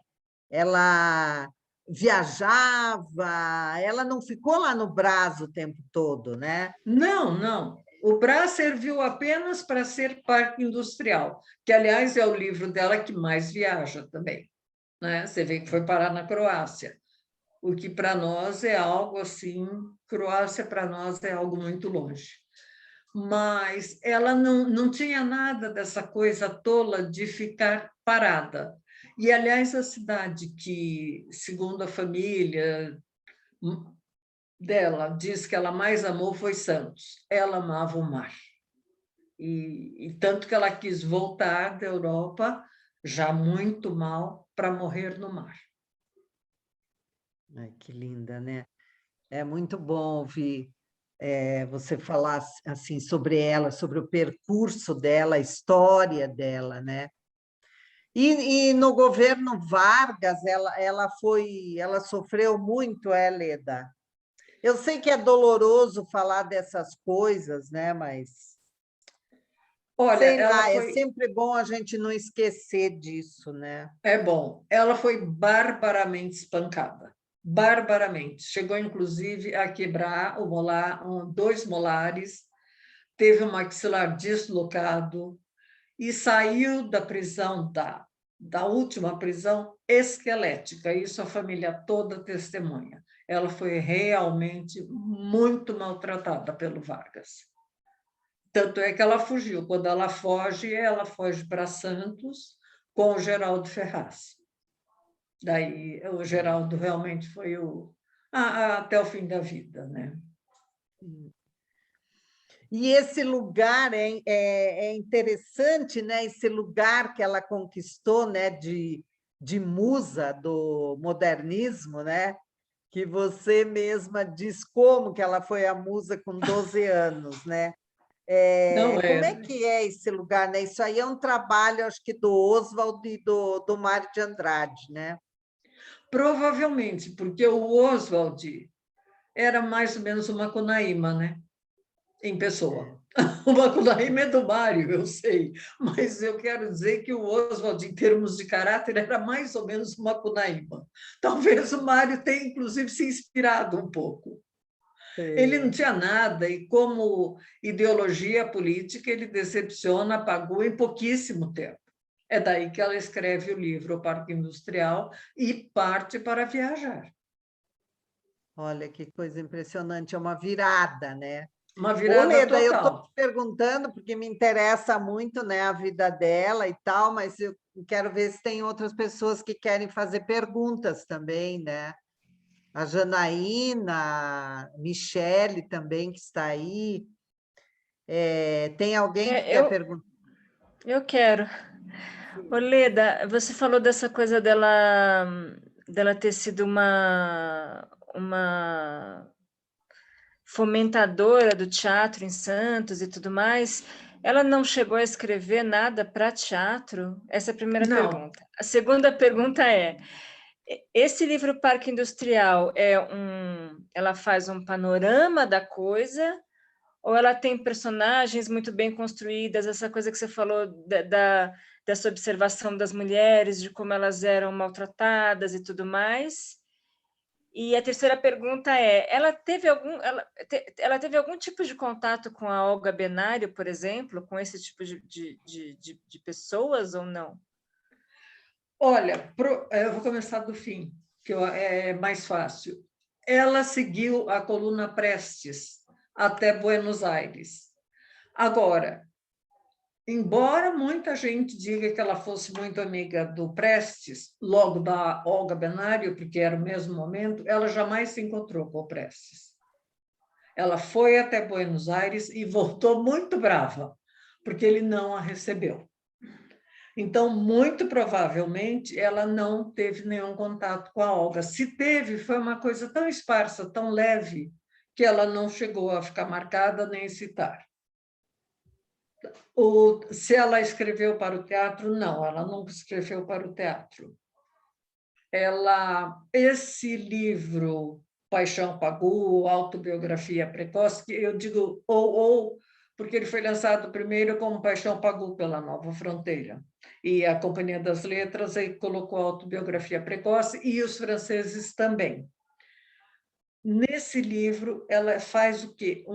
Ela viajava, ela não ficou lá no Brás o tempo todo, né? Não, não. O Brás serviu apenas para ser parque industrial, que, aliás, é o livro dela que mais viaja também. Né? Você vê que foi parar na Croácia, o que para nós é algo assim, Croácia para nós é algo muito longe. Mas ela não tinha nada dessa coisa tola de ficar parada. E, aliás, a cidade que, segundo a família dela, diz que ela mais amou foi Santos. Ela amava o mar. E tanto que ela quis voltar da Europa, já muito mal, para morrer no mar. Ai, que linda, né? É muito bom ouvir você falar assim sobre ela, sobre o percurso dela, a história dela, né? E no governo Vargas, ela sofreu muito, Leda? Eu sei que é doloroso falar dessas coisas, né? Mas Olha, sei ela lá, é foi. sempre bom a gente não esquecer disso, né? É bom. Ela foi barbaramente espancada. Barbaramente. Chegou, inclusive, a quebrar o molar, 2 molares, teve um maxilar deslocado e saiu da prisão, da última prisão, esquelética. Isso a família toda testemunha. Ela foi realmente muito maltratada pelo Vargas. Tanto é que ela fugiu. Quando ela foge para Santos com o Geraldo Ferraz. Daí o Geraldo realmente foi até o fim da vida, né? E esse lugar é interessante, né? Esse lugar que ela conquistou, né? De musa do modernismo, né? Que você mesma diz como que ela foi a musa com 12 anos, né? Não Como é é. que é esse lugar, né? Isso aí é um trabalho, acho que do Oswald e do Mário de Andrade, né? Provavelmente, porque o Oswald era mais ou menos uma Macunaíma, né? Em pessoa. O Macunaíma é do Mário, eu sei, mas eu quero dizer que o Oswald, em termos de caráter, era mais ou menos uma Macunaíma. Talvez o Mário tenha, inclusive, se inspirado um pouco. Ele não tinha nada, e como ideologia política, ele decepciona, apagou em pouquíssimo tempo. É daí que ela escreve o livro O Parque Industrial e parte para viajar. Olha que coisa impressionante, é uma virada, né? Uma Ô, virada Leda, eu estou te total. perguntando porque me interessa muito, né, a vida dela e tal, mas eu quero ver se tem outras pessoas que querem fazer perguntas também, né? A Janaína, a Michele também, que está aí. Tem alguém que quer Eu perguntar? quero. Ô, Leda, você falou dessa coisa dela ter sido uma fomentadora do teatro em Santos e tudo mais. Ela não chegou a escrever nada para teatro? Essa é a primeira Não, pergunta. A segunda pergunta é: esse livro Parque Industrial ela faz um panorama da coisa Ou ela tem personagens muito bem construídas, essa coisa que você falou dessa observação das mulheres, de como elas eram maltratadas e tudo mais? E a terceira pergunta é, ela teve algum tipo de contato com a Olga Benário, por exemplo, com esse tipo de pessoas ou não? Olha, eu vou começar do fim, que é mais fácil. Ela seguiu a coluna Prestes até Buenos Aires. Agora, embora muita gente diga que ela fosse muito amiga do Prestes, logo da Olga Benário, porque era o mesmo momento, ela jamais se encontrou com o Prestes. Ela foi até Buenos Aires e voltou muito brava, porque ele não a recebeu. Então, muito provavelmente, ela não teve nenhum contato com a Olga. Se teve, foi uma coisa tão esparsa, tão leve, que ela não chegou a ficar marcada nem citar. Se ela escreveu para o teatro, não, ela não escreveu para o teatro. Esse livro, Paixão Pagu, Autobiografia Precoce, que eu digo porque ele foi lançado primeiro como Paixão Pagu pela Nova Fronteira. E a Companhia das Letras aí colocou Autobiografia Precoce, e os franceses também. Nesse livro, ela faz o quê?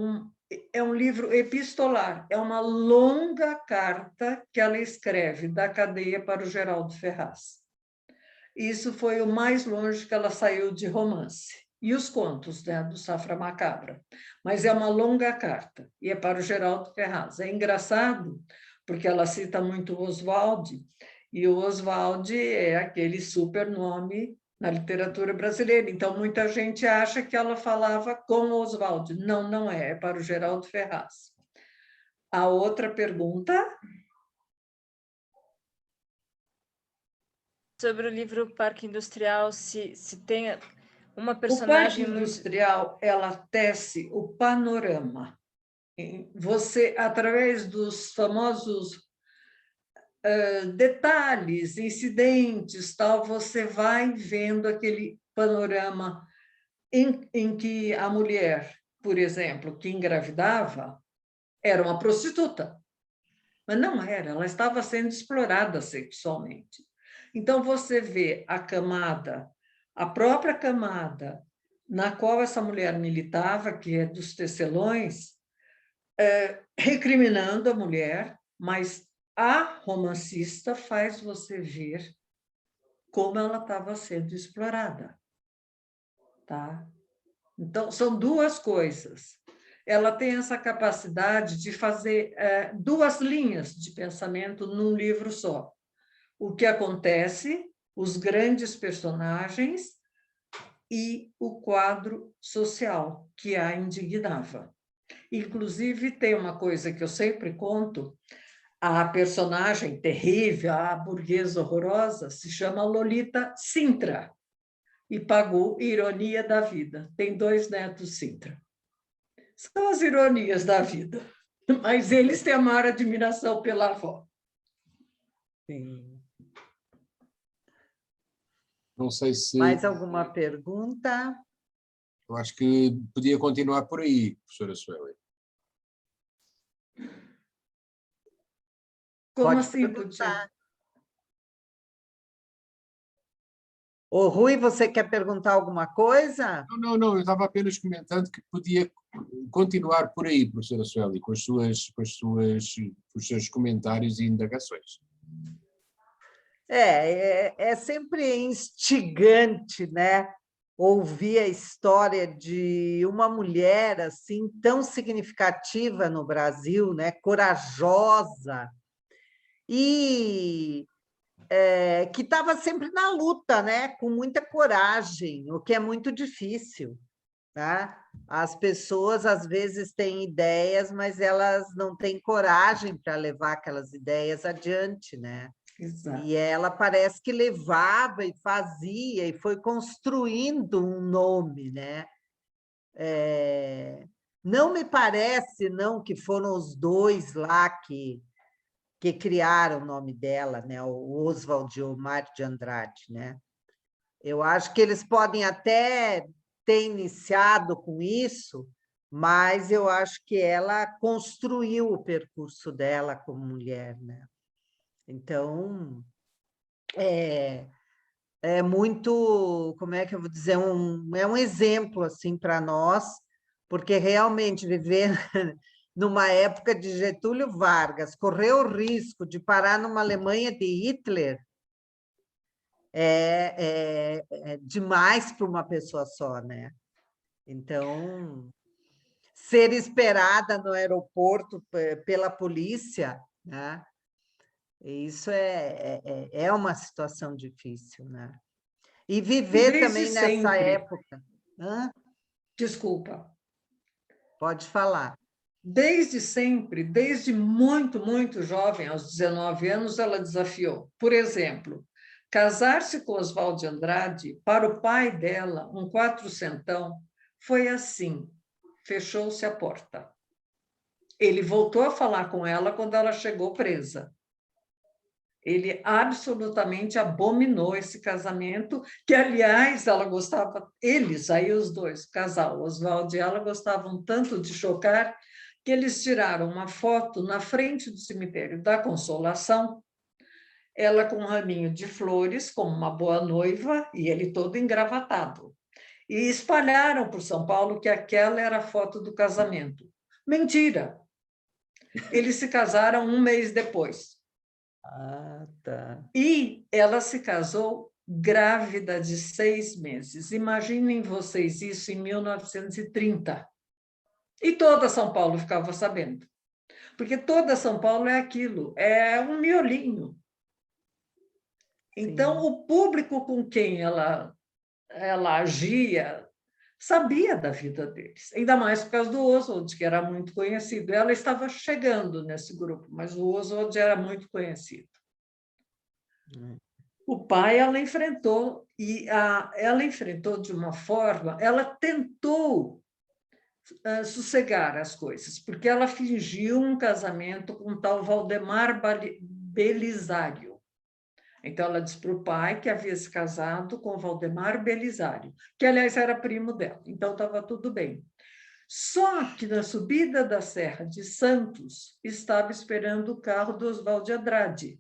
É um livro epistolar, é uma longa carta que ela escreve da cadeia para o Geraldo Ferraz. Isso foi o mais longe que ela saiu de romance. E os contos, né, do Safra Macabra. Mas é uma longa carta, e é para o Geraldo Ferraz. É engraçado, porque ela cita muito o Oswald, e o Oswald é aquele super nome na literatura brasileira. Então, muita gente acha que ela falava com o Oswald. Não, não é, é para o Geraldo Ferraz. A outra pergunta... Sobre o livro Parque Industrial, se tem uma personagem... O Parque Industrial, ela tece o panorama. Você, através dos famosos detalhes, incidentes, tal, você vai vendo aquele panorama em que a mulher, por exemplo, que engravidava, era uma prostituta. Mas não era, ela estava sendo explorada sexualmente. Então, você vê a própria camada na qual essa mulher militava, que é dos tecelões, recriminando a mulher, mas a romancista faz você ver como ela estava sendo explorada. Tá? Então, são duas coisas. Ela tem essa capacidade de fazer duas linhas de pensamento num livro só. O que acontece, os grandes personagens e o quadro social que a indignava. Inclusive, tem uma coisa que eu sempre conto, a personagem terrível, a burguesa horrorosa, se chama Lolita Sintra, e Pagu, Ironia da Vida. Tem 2 netos Sintra. São as ironias da vida, mas eles têm a maior admiração pela avó. Sim. Não sei se... Mais alguma pergunta? Eu acho que podia continuar por aí, professora Sueli. Como Pode assim, perguntar. Putin? Ô, Rui, você quer perguntar alguma coisa? Não, eu estava apenas comentando que podia continuar por aí, professora Sueli, com os seus comentários e indagações. É sempre instigante, né? Ouvir a história de uma mulher assim tão significativa no Brasil, né? Corajosa e que estava sempre na luta, né? Com muita coragem, o que é muito difícil, tá? As pessoas às vezes têm ideias, mas elas não têm coragem para levar aquelas ideias adiante, né? Exato. E ela parece que levava e fazia e foi construindo um nome, né? Não me parece, não, que foram os 2 lá que criaram o nome dela, né? O Oswald e o Mário de Andrade, né? Eu acho que eles podem até ter iniciado com isso, mas eu acho que ela construiu o percurso dela como mulher, né? Então, é muito, como é que eu vou dizer, é um exemplo assim para nós, porque realmente viver numa época de Getúlio Vargas, correr o risco de parar numa Alemanha de Hitler é demais para uma pessoa só, né? Então, ser esperada no aeroporto pela polícia, né? Isso é uma situação difícil, né? E E viver desde também nessa sempre, época. Hã? desculpa, Pode falar. desde sempre, desde muito, muito jovem, aos 19 anos, ela desafiou. Por exemplo, casar-se com Oswald de Andrade, para o pai dela, um quatrocentão, foi assim, fechou-se a porta. Ele voltou a falar com ela quando ela chegou presa. Ele absolutamente abominou esse casamento, que, aliás, ela gostava, eles, aí os dois, o casal, Oswald e ela, gostavam tanto de chocar, que eles tiraram uma foto na frente do cemitério da Consolação, ela com um raminho de flores, como uma boa noiva, e ele todo engravatado. E espalharam por São Paulo que aquela era a foto do casamento. Mentira! Eles se casaram um mês depois. Ah, tá. E ela se casou grávida de 6 meses. Imaginem vocês isso em 1930. E toda São Paulo ficava sabendo. Porque toda São Paulo é aquilo, é um miolinho. Então, Sim. o público com quem ela agia sabia da vida deles, ainda mais por causa do Oswald, que era muito conhecido. Ela estava chegando nesse grupo, mas o Oswald era muito conhecido. O pai ela enfrentou, e ela enfrentou de uma forma, ela tentou sossegar as coisas, porque ela fingiu um casamento com o tal Valdemar Belisário. Então, ela disse para o pai que havia se casado com Valdemar Belisário, que, aliás, era primo dela. Então, estava tudo bem. Só que na subida da Serra de Santos estava esperando o carro do Oswald de Andrade.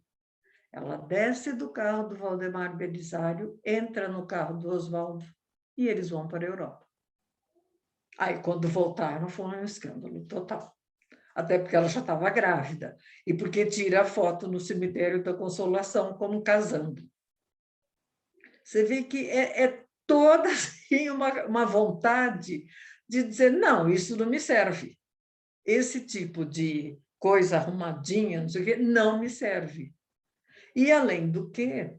Ela desce do carro do Valdemar Belisário, entra no carro do Oswaldo e eles vão para a Europa. Aí, quando voltaram, foi um escândalo total. Até porque ela já estava grávida e porque tira a foto no cemitério da Consolação como casando. Você vê que é toda assim, uma vontade de dizer, não, isso não me serve. Esse tipo de coisa arrumadinha, não sei o quê, não me serve. E, além do que,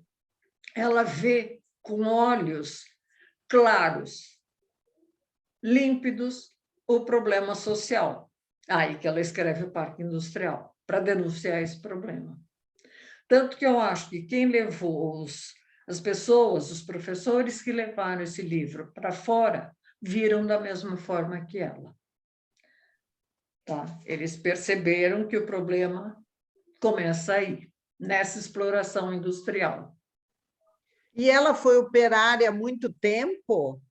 ela vê com olhos claros, límpidos, o problema social. Aí que ela escreve o Parque Industrial, para denunciar esse problema. Tanto que eu acho que quem levou as pessoas, os professores que levaram esse livro para fora, viram da mesma forma que ela. Tá? Eles perceberam que o problema começa aí, nessa exploração industrial. E ela foi operária há muito tempo?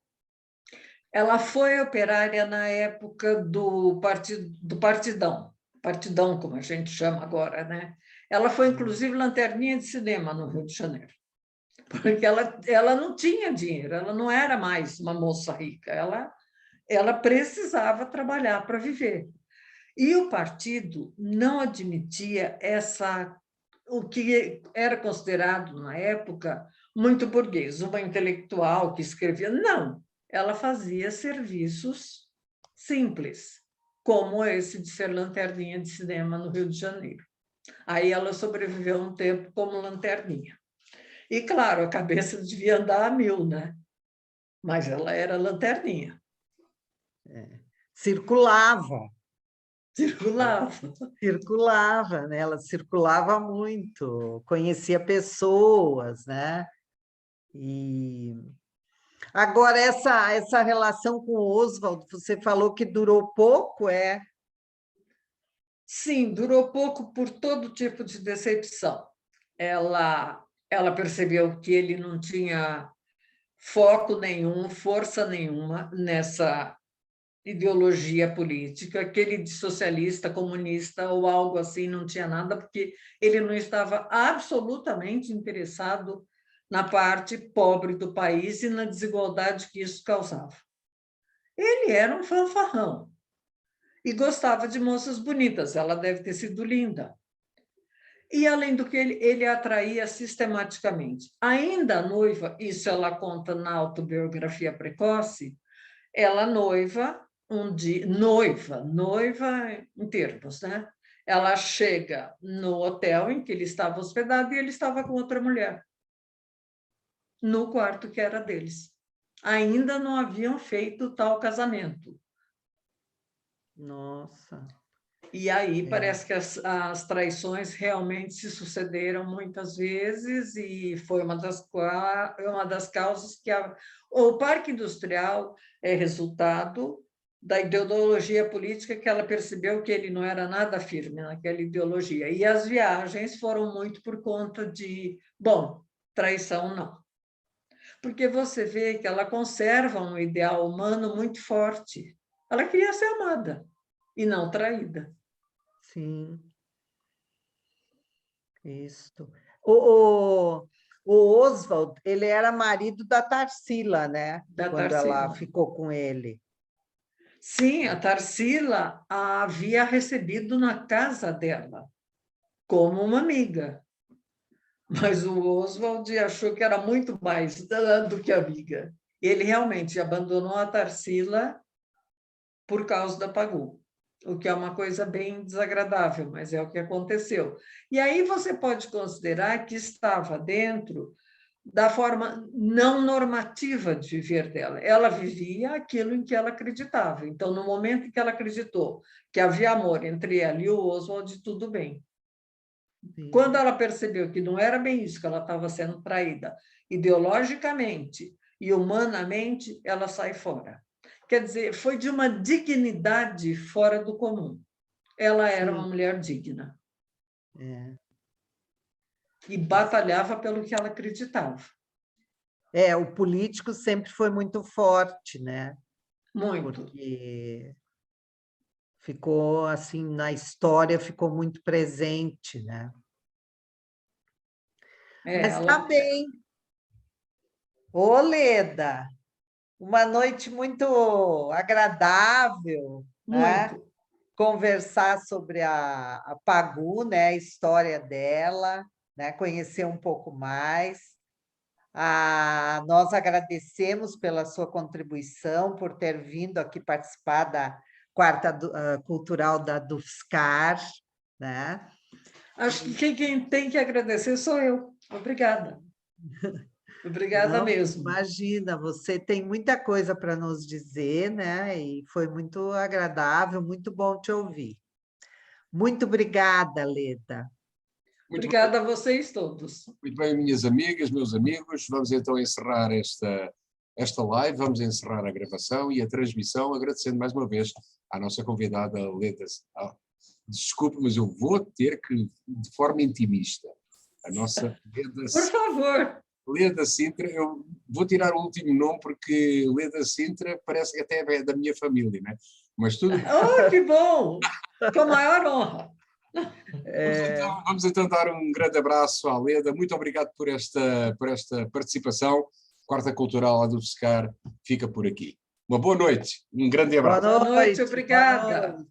Ela foi operária na época do Partidão, como a gente chama agora, né? Ela foi, inclusive, lanterninha de cinema no Rio de Janeiro, porque ela não tinha dinheiro, ela não era mais uma moça rica, ela precisava trabalhar para viver. E o partido não admitia o que era considerado, na época, muito burguês, uma intelectual que escrevia. Não, ela fazia serviços simples, como esse de ser lanterninha de cinema no Rio de Janeiro. Aí ela sobreviveu um tempo como lanterninha. E, claro, a cabeça devia andar a 1000, né? Mas ela era lanterninha. Circulava. Circulava. Circulava, né? Ela circulava muito, conhecia pessoas, né? E agora essa relação com o Oswald, você falou que durou pouco, é? Sim, durou pouco por todo tipo de decepção. Ela percebeu que ele não tinha foco nenhum, força nenhuma ideologia política, que ele de socialista, comunista ou algo assim não tinha nada, porque ele não estava absolutamente interessado na parte pobre do país e na desigualdade que isso causava. Ele era um fanfarrão e gostava de moças bonitas, ela deve ter sido linda. E, além do que, ele atraía sistematicamente. Ainda noiva, isso ela conta na autobiografia precoce, ela noiva em termos, né? Ela chega no hotel em que ele estava hospedado e ele estava com outra mulher, no quarto que era deles. Ainda não haviam feito tal casamento. Nossa. E aí parece que as traições realmente se sucederam muitas vezes e foi uma das causas que o Parque Industrial é resultado da ideologia política, que ela percebeu que ele não era nada firme naquela ideologia. E as viagens foram muito por conta de, traição não. Porque você vê que ela conserva um ideal humano muito forte. Ela queria ser amada e não traída. Sim. Isso. O Oswald, ele era marido da Tarsila, né? Quando ela ficou com ele. Sim, a Tarsila a havia recebido na casa dela, como uma amiga. Mas o Oswald achou que era muito mais do que amiga. Ele realmente abandonou a Tarsila por causa da Pagu, o que é uma coisa bem desagradável, mas é o que aconteceu. E aí você pode considerar que estava dentro da forma não normativa de viver dela. Ela vivia aquilo em que ela acreditava. Então, no momento em que ela acreditou que havia amor entre ela e o Oswald, tudo bem. Sim. Quando ela percebeu que não era bem isso, que ela estava sendo traída ideologicamente e humanamente, ela sai fora. Quer dizer, foi de uma dignidade fora do comum. Ela era uma mulher digna. É. E batalhava pelo que ela acreditava. O político sempre foi muito forte, né? Muito. Porque ficou, assim, na história, ficou muito presente, né? Mas está bem. Ô, Leda, uma noite muito agradável, né? Conversar sobre a Pagu, né? A história dela, né? Conhecer um pouco mais. Nós agradecemos pela sua contribuição, por ter vindo aqui participar da Quarta Cultural da DUFSCar, né? Acho que quem tem que agradecer sou eu. Obrigada. Obrigada mesmo. Imagina, você tem muita coisa para nos dizer, né? E foi muito agradável, muito bom te ouvir. Muito obrigada, Leda. Obrigada a vocês todos. Muito bem, minhas amigas, meus amigos, vamos então encerrar esta live, vamos encerrar a gravação e a transmissão, agradecendo mais uma vez à nossa convidada Leda. Desculpe, mas eu vou ter que, de forma intimista, a nossa Leda... Por favor. Leda Sintra, eu vou tirar o último nome porque Leda Sintra parece que até é da minha família, né? Mas tudo... Oh, que bom! Com a maior honra. Vamos então dar um grande abraço à Leda. Muito obrigado por esta participação. Quarta Cultural a DUFSCar fica por aqui. Uma boa noite, um grande abraço. Boa noite, obrigada.